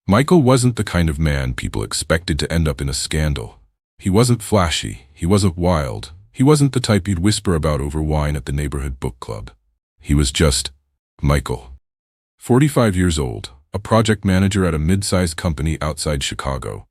Michael wasn't the kind of man people expected to end up in a scandal. He wasn't flashy, he wasn't wild, he wasn't the type you'd whisper about over wine at the neighborhood book club. He was just Michael. 45 years old, a project manager at a mid-sized company outside Chicago.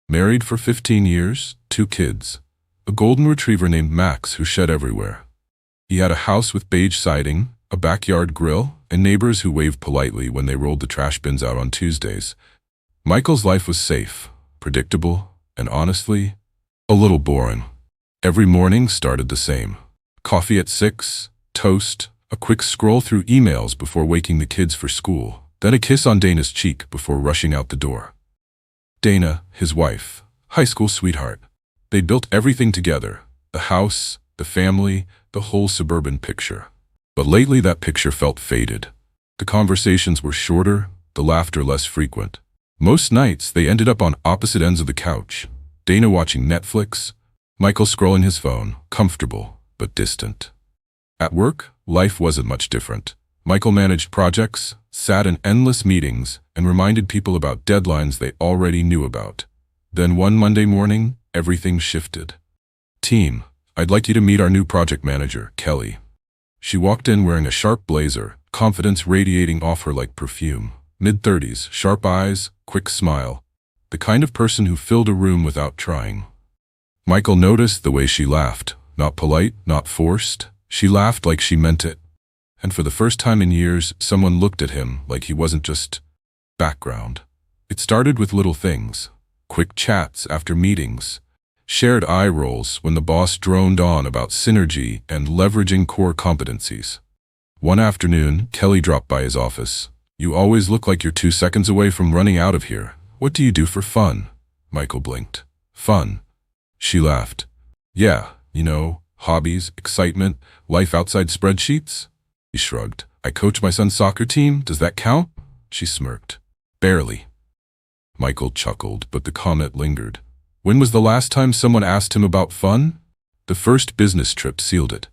Married for 15 years, 2 kids. A golden retriever named Max who shed everywhere. He had a house with beige siding, a backyard grill, and neighbors who waved politely when they rolled the trash bins out on Tuesdays. Michael's life was safe, predictable, and honestly, a little boring. Every morning started the same. Coffee at 6, toast, a quick scroll through emails before waking the kids for school, then a kiss on Dana's cheek before rushing out the door. Dana, his wife, high school sweetheart. They built everything together, the house, the family, the whole suburban picture. But lately that picture felt faded. The conversations were shorter, the laughter less frequent. Most nights they ended up on opposite ends of the couch. Dana watching Netflix, Michael scrolling his phone, comfortable but distant. At work, life wasn't much different. Michael managed projects, sat in endless meetings, and reminded people about deadlines they already knew about. Then one Monday morning, everything shifted. "Team, I'd like you to meet our new project manager, Kelly." She walked in wearing a sharp blazer, confidence radiating off her like perfume. Mid-30s, sharp eyes, quick smile. The kind of person who filled a room without trying. Michael noticed the way she laughed. Not polite, not forced. She laughed like she meant it. And for the first time in years, someone looked at him like he wasn't just background. It started with little things. Quick chats after meetings. Shared eye rolls when the boss droned on about synergy and leveraging core competencies. One afternoon, Kelly dropped by his office. "You always look like you're 2 seconds away from running out of here. What do you do for fun?" Michael blinked. "Fun?" She laughed. "Yeah, hobbies, excitement, life outside spreadsheets?" He shrugged. "I coach my son's soccer team. Does that count?" She smirked. "Barely." Michael chuckled, but the comment lingered. When was the last time someone asked him about fun? The first business trip sealed it.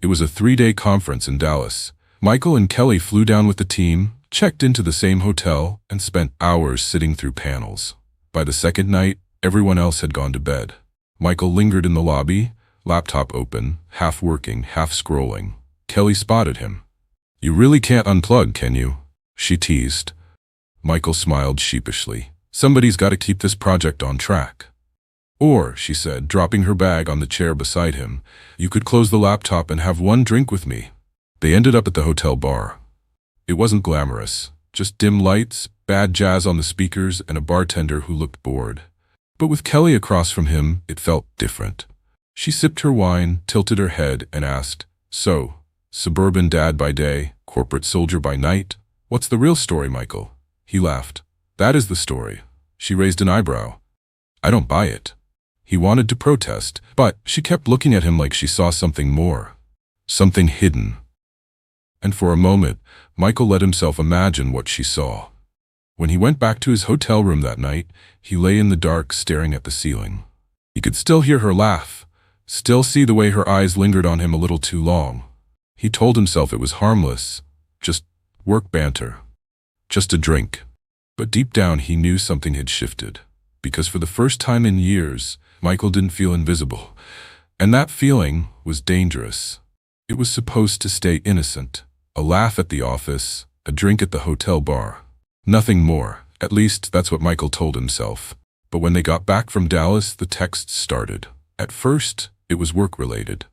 It was a 3-day conference in Dallas. Michael and Kelly flew down with the team, checked into the same hotel, and spent hours sitting through panels. By the second night, everyone else had gone to bed. Michael lingered in the lobby, laptop open, half working, half scrolling. Kelly spotted him. "You really can't unplug, can you?" she teased. Michael smiled sheepishly. "Somebody's got to keep this project on track." "Or," she said, dropping her bag on the chair beside him, "you could close the laptop and have one drink with me." They ended up at the hotel bar. It wasn't glamorous, just dim lights, bad jazz on the speakers, and a bartender who looked bored. But with Kelly across from him, it felt different. She sipped her wine, tilted her head, and asked, "So, suburban dad by day, corporate soldier by night? What's the real story, Michael?" He laughed. "That is the story." She raised an eyebrow. "I don't buy it." He wanted to protest, but she kept looking at him like she saw something more. Something hidden. And for a moment, Michael let himself imagine what she saw. When he went back to his hotel room that night, he lay in the dark staring at the ceiling. He could still hear her laugh, still see the way her eyes lingered on him a little too long. He told himself it was harmless, just work banter, just a drink. But deep down he knew something had shifted, because for the first time in years, Michael didn't feel invisible. And that feeling was dangerous. It was supposed to stay innocent. A laugh at the office, a drink at the hotel bar. Nothing more. At least that's what Michael told himself. But when they got back from Dallas, the texts started. At first, it was work-related.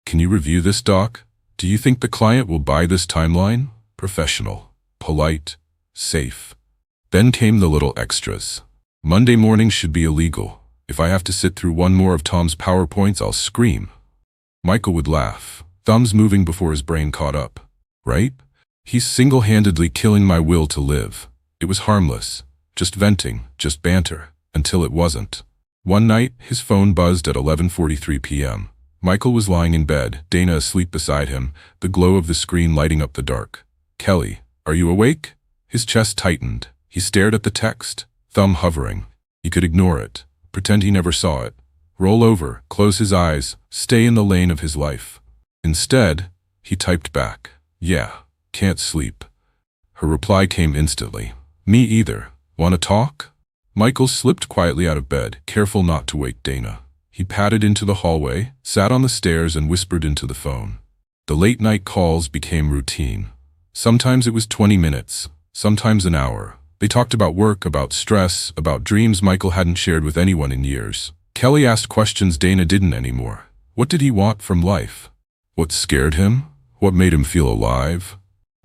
"Can you review this, Doc? Do you think the client will buy this timeline?" Professional, polite, safe. Then came the little extras. "Monday morning should be illegal. If I have to sit through one more of Tom's PowerPoints, I'll scream." Michael would laugh, thumbs moving before his brain caught up. "Right? He's single-handedly killing my will to live." It was harmless, just venting, just banter, until it wasn't. One night, his phone buzzed at 11:43 p.m. Michael was lying in bed, Dana asleep beside him, the glow of the screen lighting up the dark. "Kelly, are you awake?" His chest tightened. He stared at the text, thumb hovering. He could ignore it, pretend he never saw it, roll over, close his eyes, stay in the lane of his life. Instead, he typed back, "Yeah, can't sleep." Her reply came instantly. "Me either. "Want to talk?" Michael slipped quietly out of bed, careful not to wake Dana. He padded into the hallway, sat on the stairs, and whispered into the phone. The late-night calls became routine. Sometimes it was 20 minutes, sometimes an hour. They talked about work, about stress, about dreams Michael hadn't shared with anyone in years. Kelly asked questions Dana didn't anymore. What did he want from life? What scared him? What made him feel alive?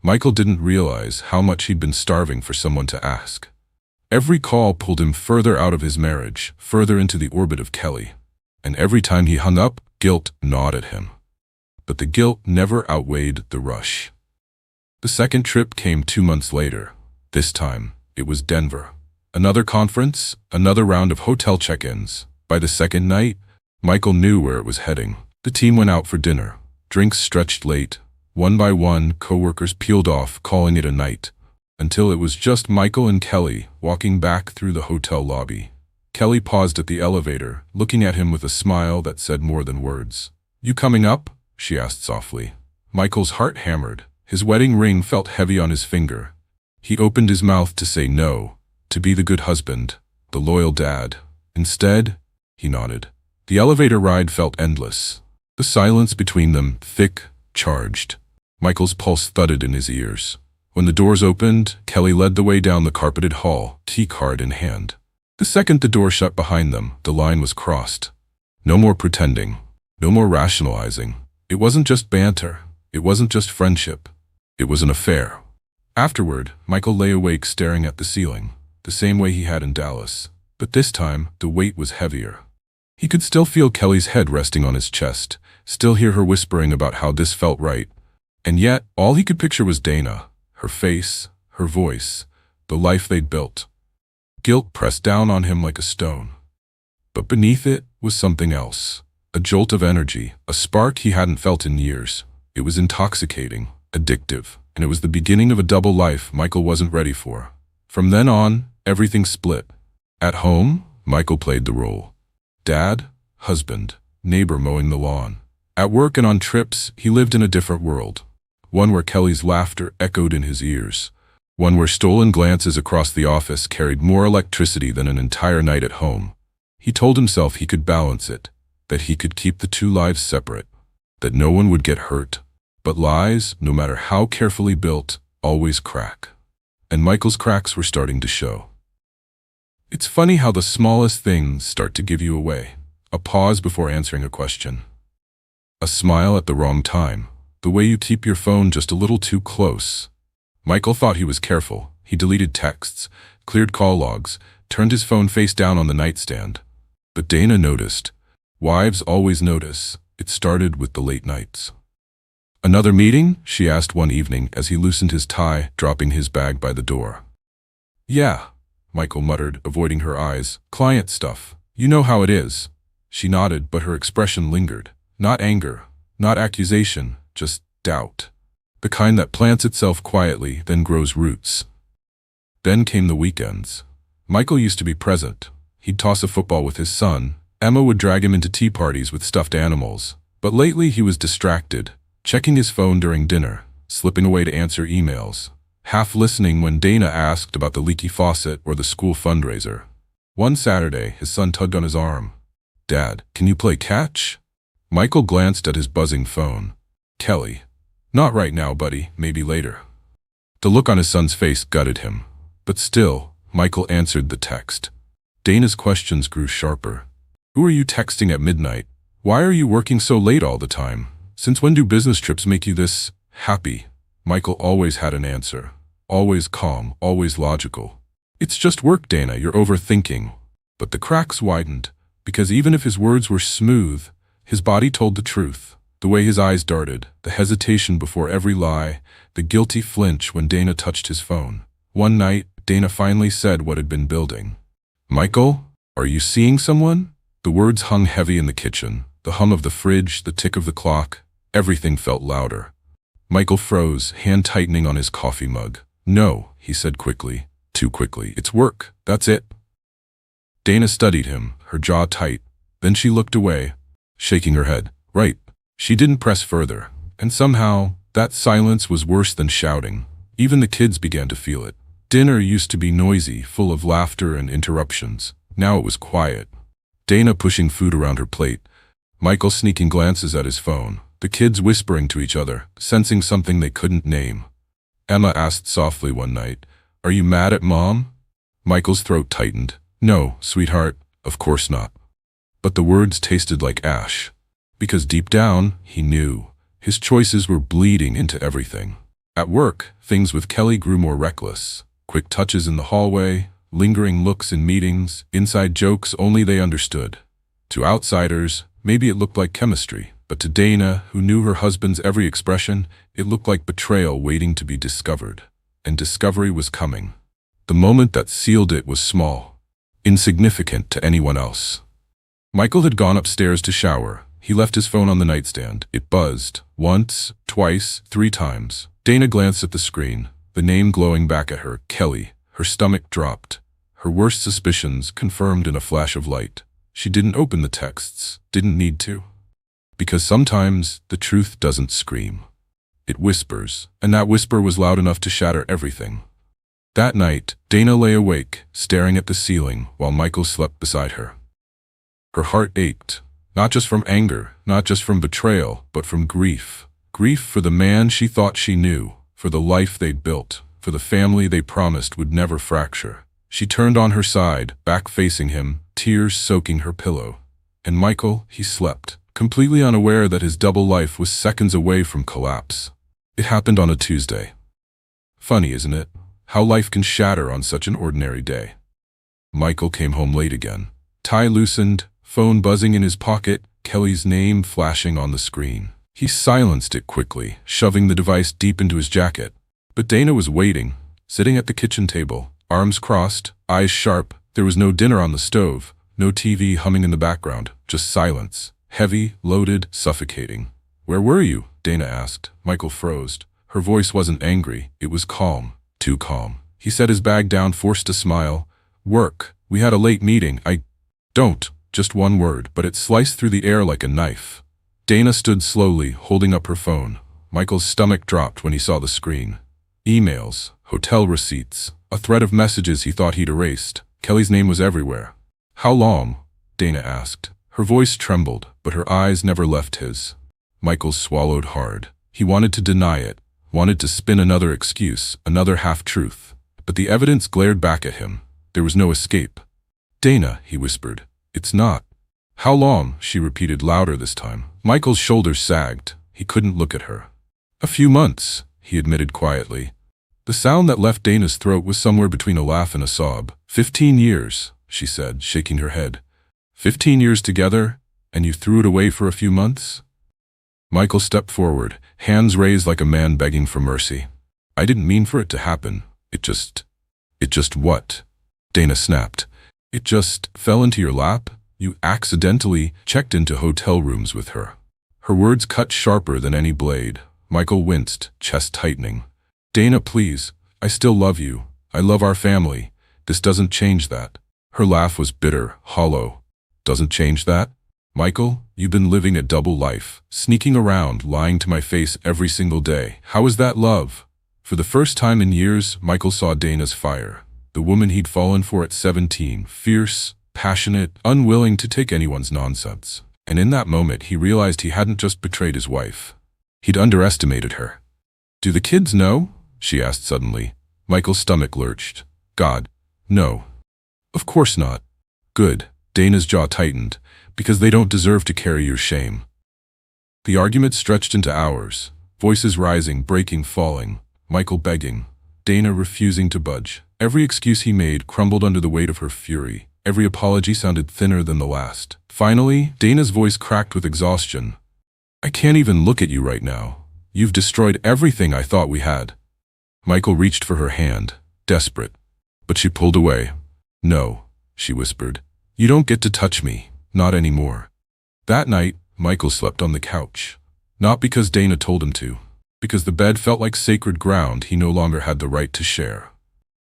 Michael didn't realize how much he'd been starving for someone to ask. Every call pulled him further out of his marriage, further into the orbit of Kelly. And every time he hung up, guilt gnawed at him. But the guilt never outweighed the rush. The second trip came 2 months later. This time, it was Denver. Another conference, another round of hotel check-ins. By the second night, Michael knew where it was heading. The team went out for dinner. Drinks stretched late. One by one, coworkers peeled off, calling it a night. Until it was just Michael and Kelly walking back through the hotel lobby. Kelly paused at the elevator, looking at him with a smile that said more than words. "You coming up?" she asked softly. Michael's heart hammered. His wedding ring felt heavy on his finger. He opened his mouth to say no, to be the good husband, the loyal dad. Instead, he nodded. The elevator ride felt endless. The silence between them, thick, charged. Michael's pulse thudded in his ears. When the doors opened, Kelly led the way down the carpeted hall, tea card in hand. The second the door shut behind them, the line was crossed. No more pretending. No more rationalizing. It wasn't just banter. It wasn't just friendship. It was an affair. Afterward, Michael lay awake staring at the ceiling, the same way he had in Dallas. But this time, the weight was heavier. He could still feel Kelly's head resting on his chest, still hear her whispering about how this felt right. And yet, all he could picture was Dana, her face, her voice, the life they'd built. Guilt pressed down on him like a stone. But beneath it was something else. A jolt of energy, a spark he hadn't felt in years. It was intoxicating, addictive, and it was the beginning of a double life Michael wasn't ready for. From then on, everything split. At home, Michael played the role. Dad, husband, neighbor mowing the lawn. At work and on trips, he lived in a different world. One where Kelly's laughter echoed in his ears. One where stolen glances across the office carried more electricity than an entire night at home. He told himself he could balance it, that he could keep the two lives separate, that no one would get hurt. But lies, no matter how carefully built, always crack. And Michael's cracks were starting to show. It's funny how the smallest things start to give you away. A pause before answering a question. A smile at the wrong time. The way you keep your phone just a little too close. Michael thought he was careful. He deleted texts, cleared call logs, turned his phone face down on the nightstand. But Dana noticed. Wives always notice. It started with the late nights. "Another meeting?" she asked one evening as he loosened his tie, dropping his bag by the door. "Yeah," Michael muttered, avoiding her eyes. "Client stuff. You know how it is." She nodded, but her expression lingered. Not anger, not accusation, just doubt. The kind that plants itself quietly, then grows roots. Then came the weekends. Michael used to be present. He'd toss a football with his son. Emma would drag him into tea parties with stuffed animals. But lately he was distracted, checking his phone during dinner, slipping away to answer emails, half listening when Dana asked about the leaky faucet or the school fundraiser. One Saturday, his son tugged on his arm. "Dad, can you play catch?" Michael glanced at his buzzing phone. Kelly. "Not right now, buddy, maybe later." The look on his son's face gutted him. But still, Michael answered the text. Dana's questions grew sharper. "Who are you texting at midnight? Why are you working so late all the time? Since when do business trips make you this happy?" Michael always had an answer. Always calm, always logical. "It's just work, Dana, you're overthinking." But the cracks widened, because even if his words were smooth, his body told the truth. The way his eyes darted, the hesitation before every lie, the guilty flinch when Dana touched his phone. One night, Dana finally said what had been building. "Michael, are you seeing someone?" The words hung heavy in the kitchen. The hum of the fridge, the tick of the clock, everything felt louder. Michael froze, hand tightening on his coffee mug. "No," he said quickly. Too quickly. "It's work. That's it." Dana studied him, her jaw tight. Then she looked away, shaking her head. "Right." She didn't press further. And somehow, that silence was worse than shouting. Even the kids began to feel it. Dinner used to be noisy, full of laughter and interruptions. Now it was quiet. Dana pushing food around her plate, Michael sneaking glances at his phone, the kids whispering to each other, sensing something they couldn't name. Emma asked softly one night, "Are you mad at Mom?" Michael's throat tightened. "No, sweetheart, of course not." But the words tasted like ash. Because deep down, he knew. His choices were bleeding into everything. At work, things with Kelly grew more reckless. Quick touches in the hallway, lingering looks in meetings, inside jokes only they understood. To outsiders, maybe it looked like chemistry, but to Dana, who knew her husband's every expression, it looked like betrayal waiting to be discovered. And discovery was coming. The moment that sealed it was small, insignificant to anyone else. Michael had gone upstairs to shower. He left his phone on the nightstand. It buzzed. Once, twice, 3 times. Dana glanced at the screen, the name glowing back at her, Kelly. Her stomach dropped. Her worst suspicions confirmed in a flash of light. She didn't open the texts, didn't need to. Because sometimes the truth doesn't scream. It whispers, and that whisper was loud enough to shatter everything. That night, Dana lay awake, staring at the ceiling, while Michael slept beside her. Her heart ached, not just from anger, not just from betrayal, but from grief. Grief for the man she thought she knew, for the life they'd built, for the family they promised would never fracture. She turned on her side, back facing him, tears soaking her pillow. And Michael, he slept, completely unaware that his double life was seconds away from collapse. It happened on a Tuesday. Funny, isn't it? How life can shatter on such an ordinary day. Michael came home late again. Tie loosened, phone buzzing in his pocket, Kelly's name flashing on the screen. He silenced it quickly, shoving the device deep into his jacket. But Dana was waiting, sitting at the kitchen table, arms crossed, eyes sharp. There was no dinner on the stove, no TV humming in the background, just silence. Heavy, loaded, suffocating. "Where were you?" Dana asked. Michael froze. Her voice wasn't angry, it was calm. Too calm. He set his bag down, forced a smile. "Work. We had a late meeting. Don't." Just one word, but it sliced through the air like a knife. Dana stood slowly, holding up her phone. Michael's stomach dropped when he saw the screen. Emails, hotel receipts, a thread of messages he thought he'd erased. Kelly's name was everywhere. "How long?" Dana asked. Her voice trembled, but her eyes never left his. Michael swallowed hard. He wanted to deny it, wanted to spin another excuse, another half-truth. But the evidence glared back at him. There was no escape. "Dana," he whispered. "It's not." "How long?" she repeated louder this time. Michael's shoulders sagged. He couldn't look at her. "A few months," he admitted quietly. The sound that left Dana's throat was somewhere between a laugh and a sob. 15 years, she said, shaking her head. 15 years together, and you threw it away for a few months? Michael stepped forward, hands raised like a man begging for mercy. "I didn't mean for it to happen. It just what?" Dana snapped. "It just fell into your lap? You accidentally checked into hotel rooms with her." Her words cut sharper than any blade. Michael winced, chest tightening. "Dana, please. I still love you. I love our family. This doesn't change that." Her laugh was bitter, hollow. "Doesn't change that? Michael, you've been living a double life, sneaking around, lying to my face every single day. How is that love?" For the first time in years, Michael saw Dana's fire. The woman he'd fallen for at 17, fierce, passionate, unwilling to take anyone's nonsense. And in that moment, he realized he hadn't just betrayed his wife. He'd underestimated her. "Do the kids know?" she asked suddenly. Michael's stomach lurched. "God, no. Of course not." "Good." Dana's jaw tightened. "Because they don't deserve to carry your shame." The argument stretched into hours. Voices rising, breaking, falling. Michael begging. Dana refusing to budge. Every excuse he made crumbled under the weight of her fury. Every apology sounded thinner than the last. Finally, Dana's voice cracked with exhaustion. "I can't even look at you right now. You've destroyed everything I thought we had." Michael reached for her hand, desperate. But she pulled away. "No," she whispered. "You don't get to touch me. Not anymore." That night, Michael slept on the couch. Not because Dana told him to. Because the bed felt like sacred ground he no longer had the right to share.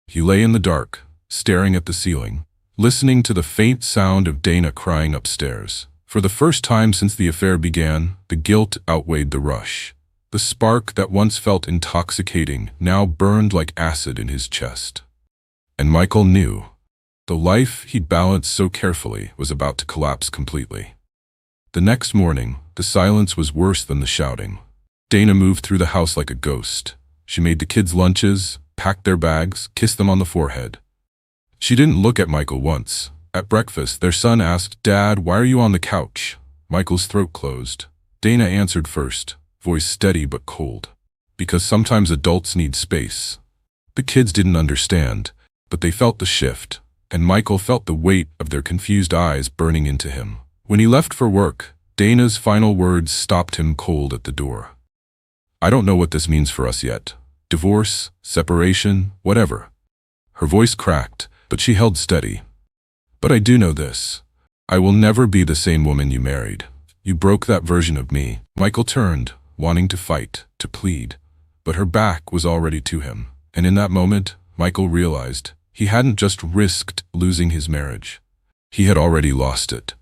He lay in the dark, staring at the ceiling, listening to the faint sound of Dana crying upstairs. For the first time since the affair began, the guilt outweighed the rush. The spark that once felt intoxicating now burned like acid in his chest. And Michael knew. The life he'd balanced so carefully was about to collapse completely. The next morning, the silence was worse than the shouting. Dana moved through the house like a ghost. She made the kids lunches, packed their bags, kissed them on the forehead. She didn't look at Michael once. At breakfast, their son asked, "Dad, why are you on the couch?" Michael's throat closed. Dana answered first, voice steady but cold. "Because sometimes adults need space." The kids didn't understand, but they felt the shift, and Michael felt the weight of their confused eyes burning into him. When he left for work, Dana's final words stopped him cold at the door. "I don't know what this means for us yet. Divorce, separation, whatever." Her voice cracked, but she held steady. "But I do know this. I will never be the same woman you married. You broke that version of me." Michael turned, wanting to fight, to plead, but her back was already to him. And in that moment, Michael realized he hadn't just risked losing his marriage. He had already lost it.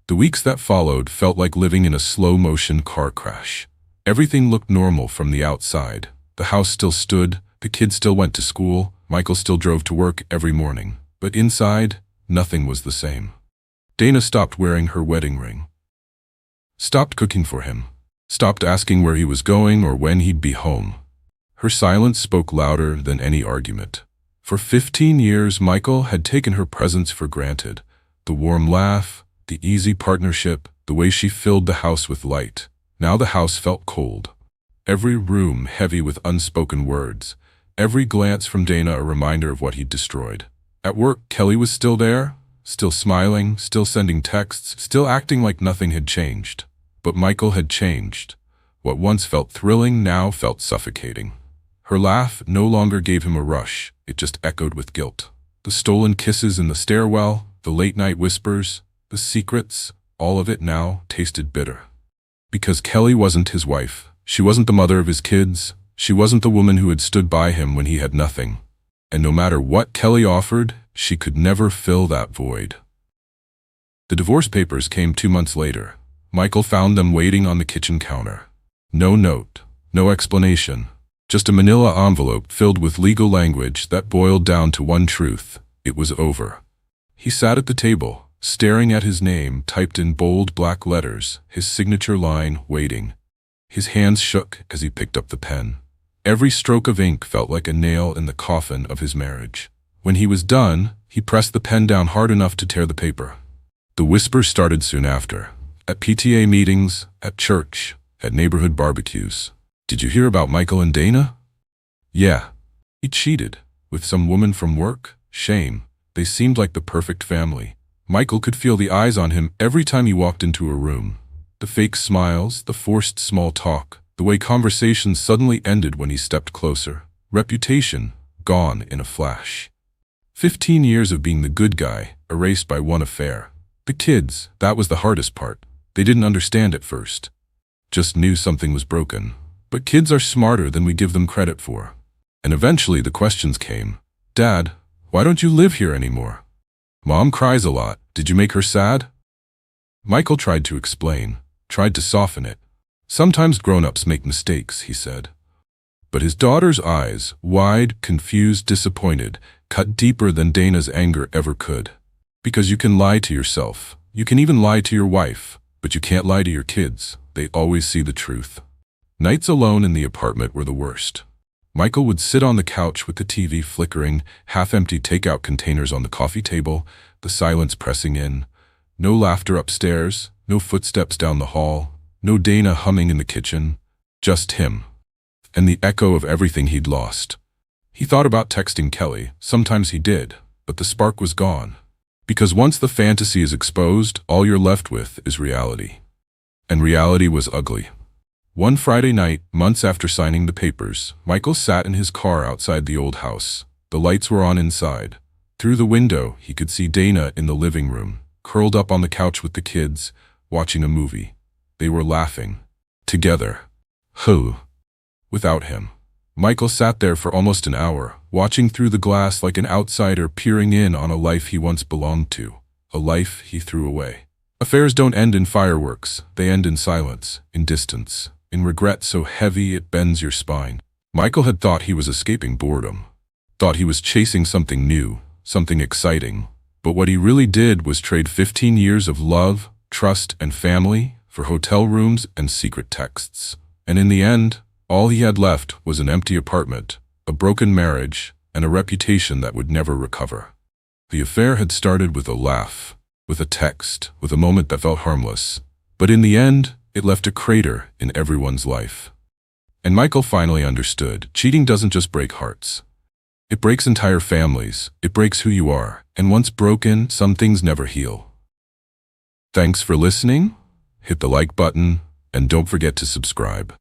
The weeks that followed felt like living in a slow-motion car crash. Everything looked normal from the outside. The house still stood, the kids still went to school, Michael still drove to work every morning. But inside, nothing was the same. Dana stopped wearing her wedding ring. Stopped cooking for him. Stopped asking where he was going or when he'd be home. Her silence spoke louder than any argument. For 15 years, Michael had taken her presence for granted. The warm laugh, the easy partnership, the way she filled the house with light. Now the house felt cold. Every room heavy with unspoken words. Every glance from Dana a reminder of what he'd destroyed. At work, Kelly was still there, still smiling, still sending texts, still acting like nothing had changed. But Michael had changed. What once felt thrilling now felt suffocating. Her laugh no longer gave him a rush, it just echoed with guilt. The stolen kisses in the stairwell, the late-night whispers, the secrets, all of it now tasted bitter. Because Kelly wasn't his wife. She wasn't the mother of his kids. She wasn't the woman who had stood by him when he had nothing. And no matter what Kelly offered, she could never fill that void. The divorce papers came 2 months later. Michael found them waiting on the kitchen counter. No note, no explanation, just a manila envelope filled with legal language that boiled down to one truth: it was over. He sat at the table, staring at his name typed in bold black letters, his signature line waiting. His hands shook as he picked up the pen. Every stroke of ink felt like a nail in the coffin of his marriage. When he was done, he pressed the pen down hard enough to tear the paper. The whispers started soon after. At PTA meetings, at church, at neighborhood barbecues. "Did you hear about Michael and Dana?" "Yeah. He cheated. With some woman from work? Shame. They seemed like the perfect family." Michael could feel the eyes on him every time he walked into a room. The fake smiles, the forced small talk, the way conversations suddenly ended when he stepped closer. Reputation, gone in a flash. 15 years of being the good guy, erased by one affair. The kids, that was the hardest part. They didn't understand at first. Just knew something was broken. But kids are smarter than we give them credit for. And eventually the questions came. "Dad, why don't you live here anymore? Mom cries a lot. Did you make her sad?" Michael tried to explain, tried to soften it. "Sometimes grown-ups make mistakes," he said. But his daughter's eyes, wide, confused, disappointed, cut deeper than Dana's anger ever could. Because you can lie to yourself. You can even lie to your wife. But you can't lie to your kids. They always see the truth. Nights alone in the apartment were the worst. Michael would sit on the couch with the TV flickering, half-empty takeout containers on the coffee table, the silence pressing in. No laughter upstairs, no footsteps down the hall, no Dana humming in the kitchen. Just him. And the echo of everything he'd lost. He thought about texting Kelly. Sometimes he did, but the spark was gone. Because once the fantasy is exposed, all you're left with is reality. And reality was ugly. One Friday night, months after signing the papers, Michael sat in his car outside the old house. The lights were on inside. Through the window, he could see Dana in the living room, curled up on the couch with the kids, watching a movie. They were laughing. Together. Who? Without him. Michael sat there for almost an hour, watching through the glass like an outsider peering in on a life he once belonged to, a life he threw away. Affairs don't end in fireworks, they end in silence, in distance. in regret so heavy it bends your spine. Michael had thought he was escaping boredom, thought he was chasing something new, something exciting. But what he really did was trade 15 years of love, trust, and family for hotel rooms and secret texts. And in the end, all he had left was an empty apartment, a broken marriage, and a reputation that would never recover. The affair had started with a laugh, with a text, with a moment that felt harmless. But in the end, it left a crater in everyone's life. And Michael finally understood, cheating doesn't just break hearts. It breaks entire families, it breaks who you are, and once broken, some things never heal. Thanks for listening, hit the like button, and don't forget to subscribe.